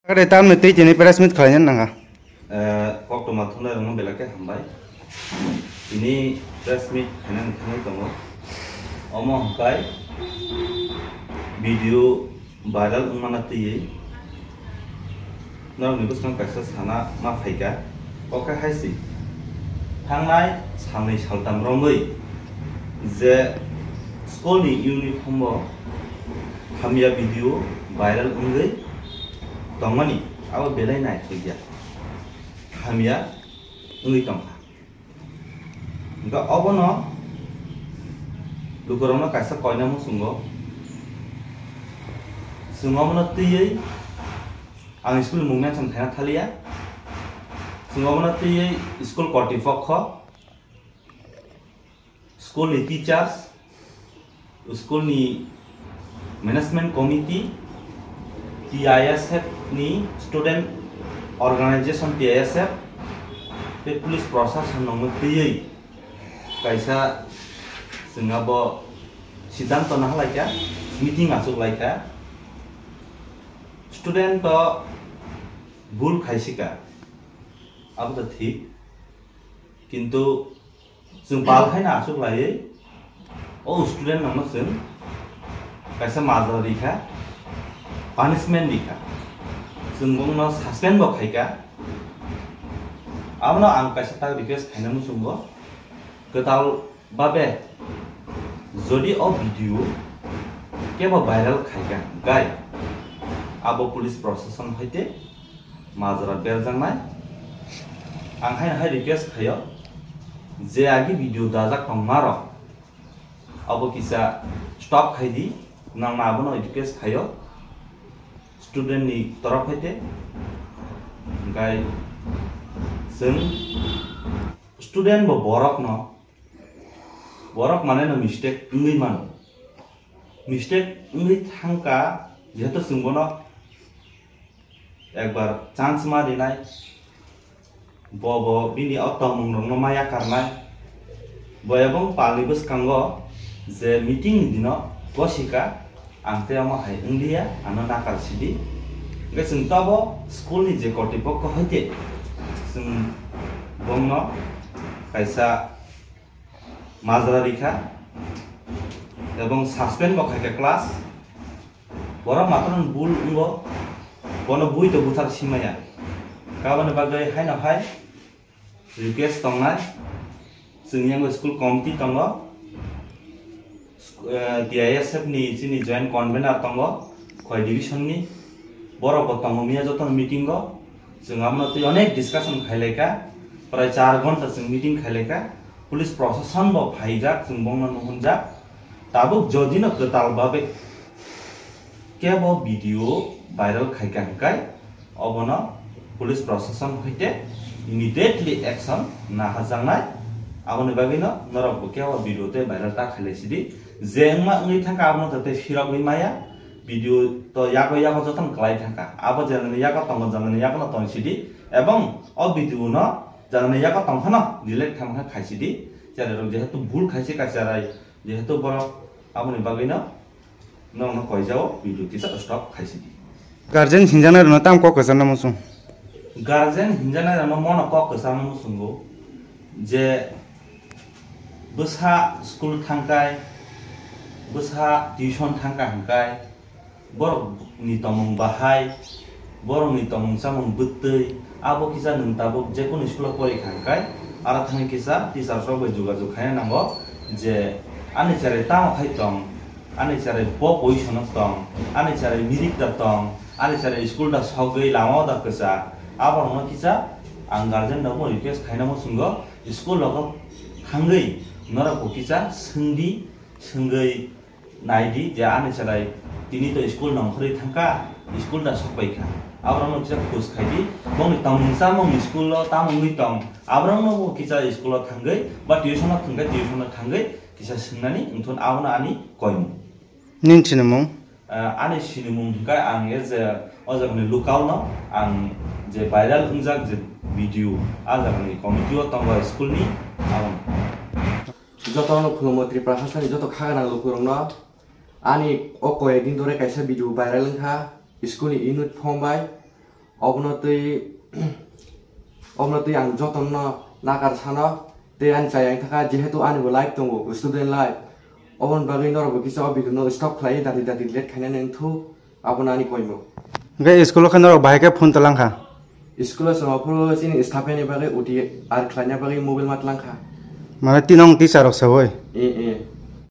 Ada tam nanti jenis peresmit kalian nangga. Waktu matungnya orang belakang hambai. Ini peresmit kalian kami tunggu. Omong hambai video viral mana tiye. Nang ni bukan kaisa sana ma faika. Oke hai si. Hangai samai saltam rombai. Je school ni uniform bo hamya video viral ungai. Tongmani, awa belai naik kerja. Hamia, ungi tongha. Enggak apa no, lu korona kaisa koi namu sunggo. Sunggo mana tiye, ang school mungnya cengkena thalia. Sunggo mana tiye, school kortifok ho. School ni teachers, school ni management committee. TISF ni student organization TISF pe police प्रशासन नंग तियै kaisa singabo siddhanto na halaika meeting asuk laika student to भूल खाइसिका अब त ठीक किन्तु जों बाल खाइना आसुक लायै ओ स्टूडेंट नंग जों kaisa माजरिखा punishment dika sungguh suspend bok haika amno ang kaisa tak request haina musunggo ketal babe jodi o video keba viral khaika gai abo police procession hoite majra berjangnai ang haina hai request khayo je agi video dajak tongmaro abo kisa stop khaidi nang mabono request khayo student ni तरफ होते गाय जों student bo borok माने न mistake ngi man mistake ngi thangka jeto sungbono ekbar chance ma dinai bo bini automung no maya karnai boyabong palibus kango je meeting dino kosika angte ama hai India ano nakar sidi ngai sing tabo school ni je kortipokko hoite sing bongno kaisa majra rikha ebong suspend bo khaike class bora matron bul ungo bono bui to buthar simaya kabane bagai hai na hai request tongnai sing yang school committee tongo TISF ni sini joint convener tongo khoi division ni borok tongo miya joton meeting go जों amno tu onek discussion khaileka prai 4 घन्टा जों meeting khaileka police procession bo phaijak जों bongna nuhunjak tabuk jodi no ketal babe kebo video viral khaikan kai obono police procession hoite immediately action na hajangnai aboni bagino norok bo kebo video te viral ta khailesidi jengma ngi thangka abno te firok ni maya video to yago joton klai thangka abo janani yago tongo janani yago no tongsidi ebong o video no janani yago tongkhano delete thangka khaisidi jare rok jehetu bhul khaisi kasarai jehetu boro aboni bagino no koijao video kisa stop khaisidi Guardian hinjana rona tam ko kasana musung guardian hinjana rona mono ko kasana musungo je besa school thangkai besa tuition thangka hangkai borok ni tomong bahai borok ni tomong samong butei abo kisa nungtabok je kono school pori hangkai ara thang kisa teacher sobe jogajog khaya nango je ani chare tamo khai tong ani chare bo position tong ani chare mirik da tong ani chare school da sogei lama da kasa abo no kisa ang guardian da mo request khaina mo sungo school logo hangai nora ko kisa sungdi sungai naidi je ani chare tini to school nongkhri thangka school da sokpaika abrang no kisa khus khaidi bong tamungsa mong school lo tamung ni tong abrang no kisa school lo thangai ba tuition lo thangai kisa sungnani unthon awna ani koimu nin chinamong ani sinimung kai ang ye je ojagni lukau no ang je viral ungjak je video ajagni committee o tongba school ni awon jotono khulmo tripura hasani joto khagana lukurongno ani o koi din dore kaisa video viral kha school ni unit form bai Obnotui ang joton no nakar sano te an sayang thaka jehetu an bo live tongo student live obon bagi nor bo kisa obi no stop khlai dati let khane neng thu abonani koimo Gai school kan ro bahai ke phone talang kha. school sama pro sini staff ni bagi uti ar khlanya bagi mobil mat langkha Mana tinong ti sarok sawoi. eh